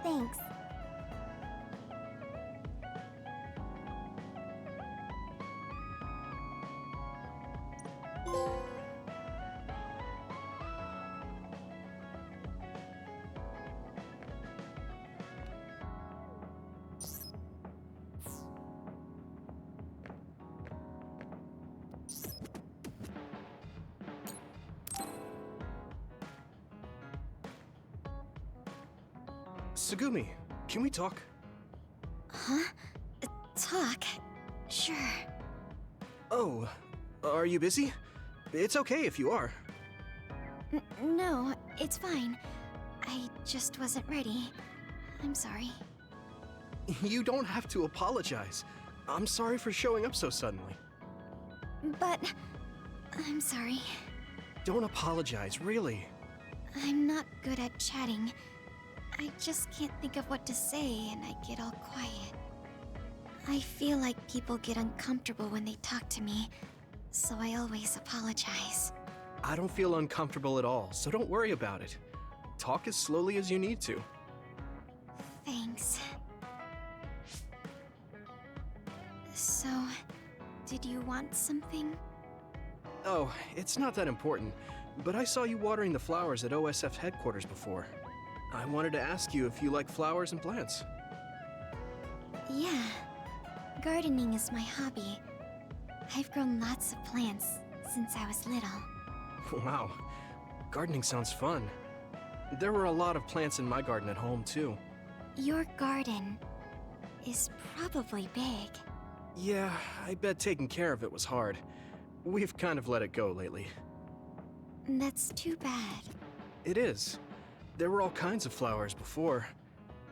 Thanks. Tsugumi, can we talk? Huh? Talk? Sure. Oh, are you busy? It's okay if you are. No, it's fine. I just wasn't ready. I'm sorry. You don't have to apologize. I'm sorry for showing up so suddenly. But... I'm sorry. Don't apologize, really. I'm not good at chatting. I just can't think of what to say and I get all quiet. I feel like people get uncomfortable when they talk to me, so I always apologize. I don't feel uncomfortable at all, so don't worry about it. Talk as slowly as you need to. Thanks. So, did you want something? Oh, it's not that important, but I saw you watering the flowers at OSF headquarters before. I wanted to ask you if you like flowers and plants. Yeah. Gardening is my hobby. I've grown lots of plants since I was little. Wow, gardening sounds fun. There were a lot of plants in my garden at home, too. Your garden is probably big. Yeah, I bet taking care of it was hard. We've kind of let it go lately. That's too bad. It is. There were all kinds of flowers before.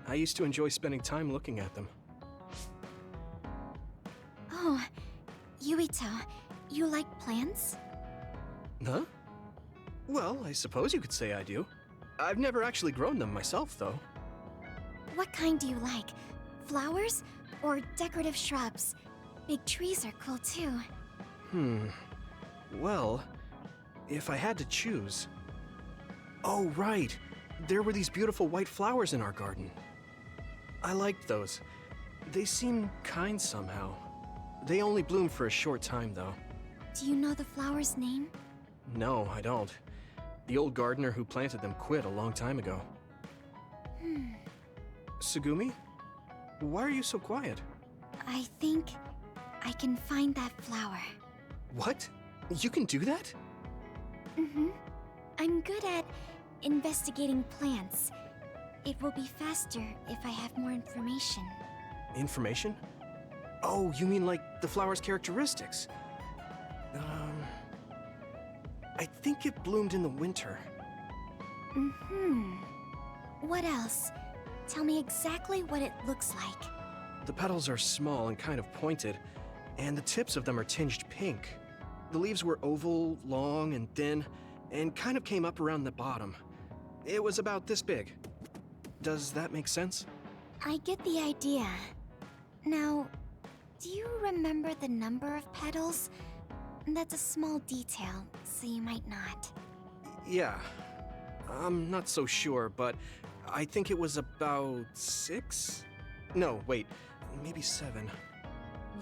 I used to enjoy spending time looking at them. Oh, Yuito, you like plants? Huh? Well, I suppose you could say I do. I've never actually grown them myself, though. What kind do you like? Flowers or decorative shrubs? Big trees are cool too. Well, if I had to choose... Oh, right. There were these beautiful white flowers in our garden. I liked those. They seemed kind somehow. They only bloomed for a short time, though. Do you know the flower's name? No, I don't. The old gardener who planted them quit a long time ago. Tsugumi? Why are you so quiet? I think I can find that flower. What? You can do that? I'm good at investigating plants. It will be faster if I have more information. Information? Oh, you mean like the flower's characteristics? I think it bloomed in the winter. What else? Tell me exactly what it looks like. The petals are small and kind of pointed, and the tips of them are tinged pink. The leaves were oval, long, and thin, and kind of came up around the bottom. It was about this big. Does that make sense? I get the idea. Now, do you remember the number of petals? That's a small detail, so you might not. Yeah. I'm not so sure, but I think it was about 6? No, wait. Maybe 7.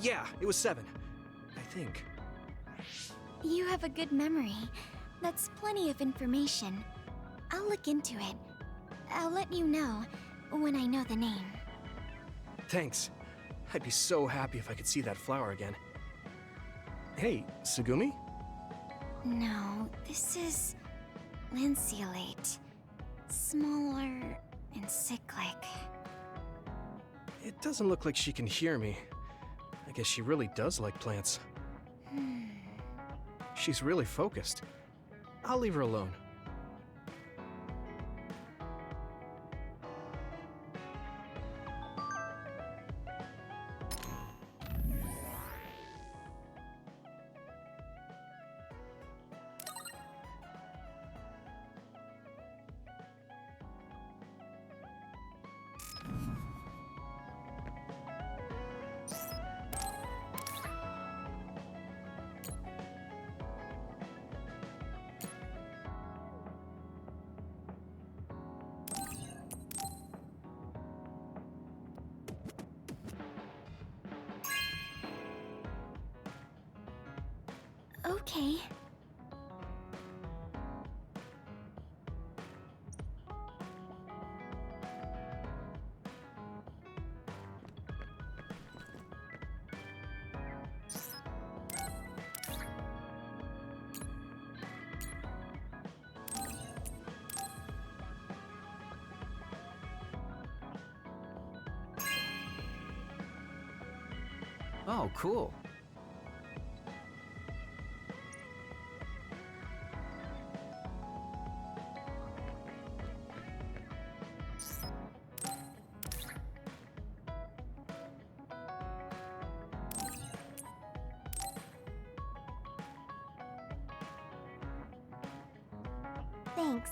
Yeah, it was 7. I think. You have a good memory. That's plenty of information. I'll look into it. I'll let you know when I know the name. Thanks. I'd be so happy if I could see that flower again. Hey, Tsugumi? No, this is lanceolate. Smaller and cyclic. It doesn't look like she can hear me. I guess she really does like plants. She's really focused. I'll leave her alone. Okay. Oh, cool. Thanks.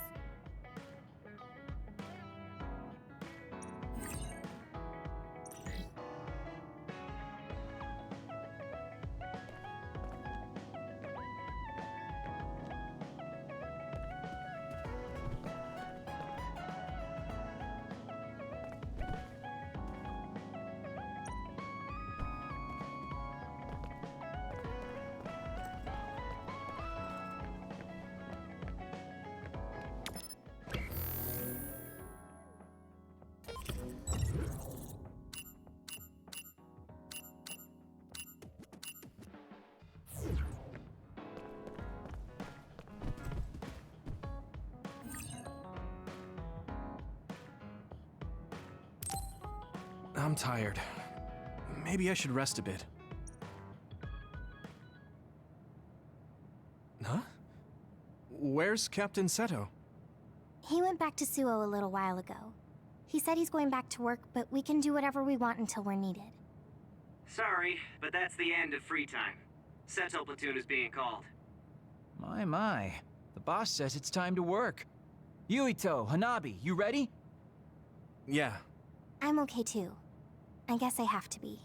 I'm tired. Maybe I should rest a bit. Huh? Where's Captain Seto? He went back to Suo a little while ago. He said he's going back to work, but we can do whatever we want until we're needed. Sorry, but that's the end of free time. Seto platoon is being called. My. The boss says it's time to work. Yuito, Hanabi, you ready? Yeah. I'm okay too. I guess I have to be.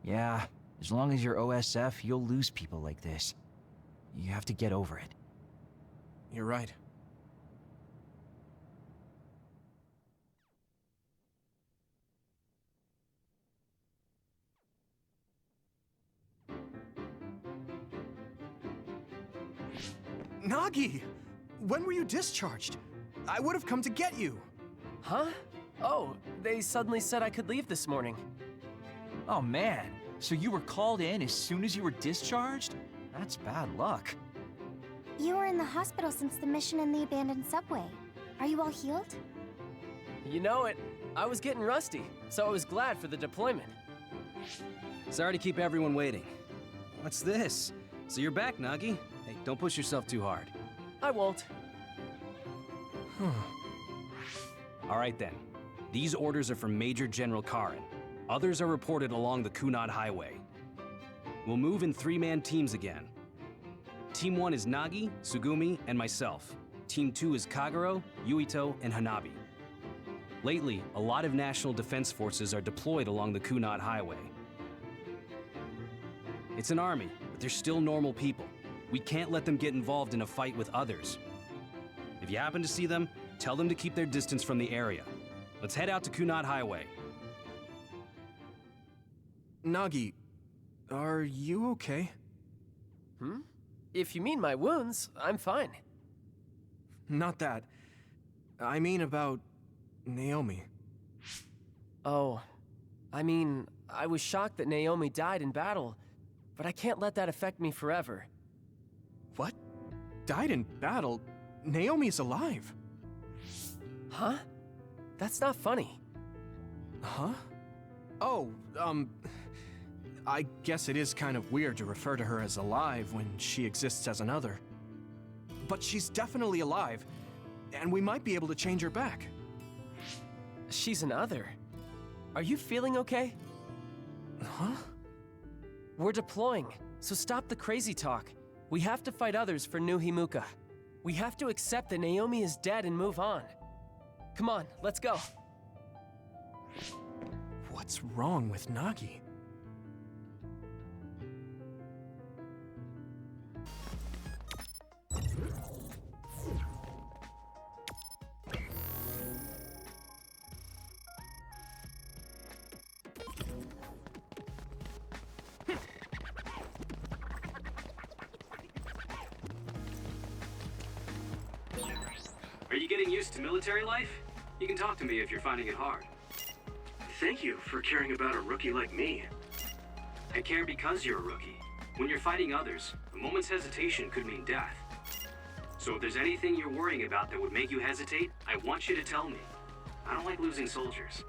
Yeah, as long as you're OSF, you'll lose people like this. You have to get over it. You're right. Nagi! When were you discharged? I would have come to get you. Huh? Oh, they suddenly said I could leave this morning. Oh man, so you were called in as soon as you were discharged? That's bad luck. You were in the hospital since the mission in the abandoned subway. Are you all healed? You know it. I was getting rusty, so I was glad for the deployment. Sorry to keep everyone waiting. What's this? So you're back, Nagi? Hey, don't push yourself too hard. I won't. All right then. These orders are from Major General Karin. Others are reported along the Kunad Highway. We'll move in 3-man teams again. Team 1 is Nagi, Tsugumi, and myself. Team 2 is Kagero, Yuito, and Hanabi. Lately, a lot of national defense forces are deployed along the Kunad Highway. It's an army, but they're still normal people. We can't let them get involved in a fight with others. If you happen to see them, tell them to keep their distance from the area. Let's head out to Kunad Highway. Nagi, are you okay? If you mean my wounds, I'm fine. Not that. I mean about Naomi. Oh, I mean, I was shocked that Naomi died in battle, but I can't let that affect me forever. What? Died in battle? Naomi's alive. Huh? That's not funny. Huh? Oh, I guess it is kind of weird to refer to her as alive when she exists as another. But she's definitely alive, and we might be able to change her back. She's an other. Are you feeling okay? Huh? We're deploying, so stop the crazy talk. We have to fight others for New Himuka. We have to accept that Naomi is dead and move on. Come on, let's go. What's wrong with Nagi? Are you getting used to military life? You can talk to me if you're finding it hard. Thank you for caring about a rookie like me. I care because you're a rookie. When you're fighting others, a moment's hesitation could mean death. So if there's anything you're worrying about that would make you hesitate, I want you to tell me. I don't like losing soldiers.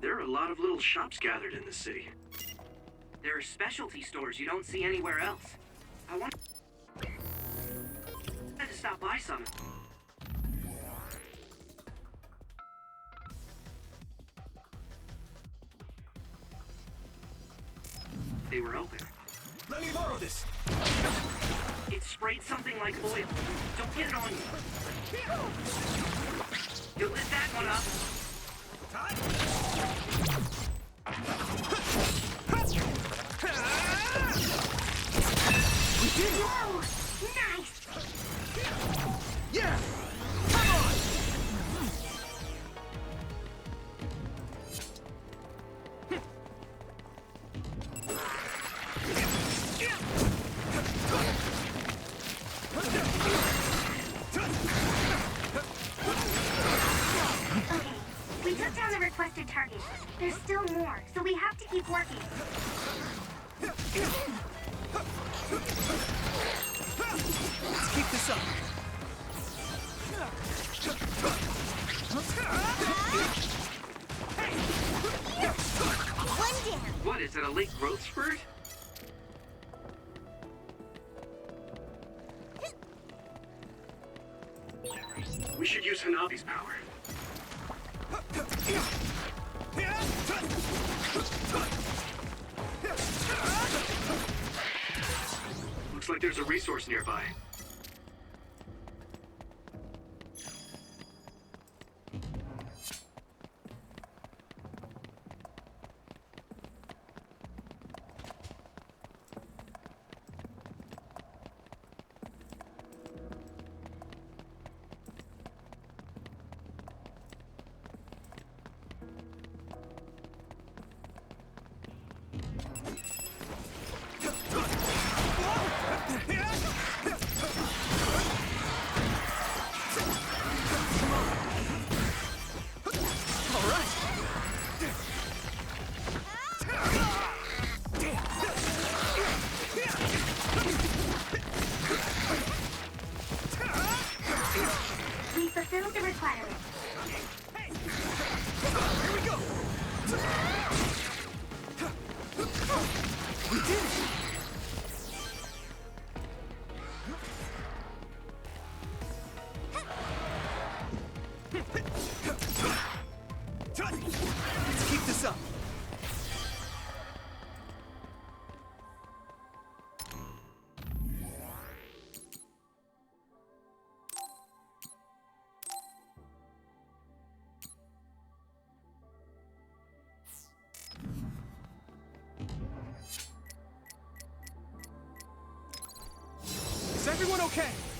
There are a lot of little shops gathered in the city. There are specialty stores you don't see anywhere else. I want to stop by some. They were open. Let me borrow this! It sprayed something like oil. Don't get it on you. You lit that one up. We did it! Whoa! Nice! Yeah! Come on! Okay, we took down the requested target. There's still more, so we have to keep working. Let's keep this up. One down. What, is it a late growth spurt? We should use Hanabi's power. Looks like there's a resource nearby. everyone okay?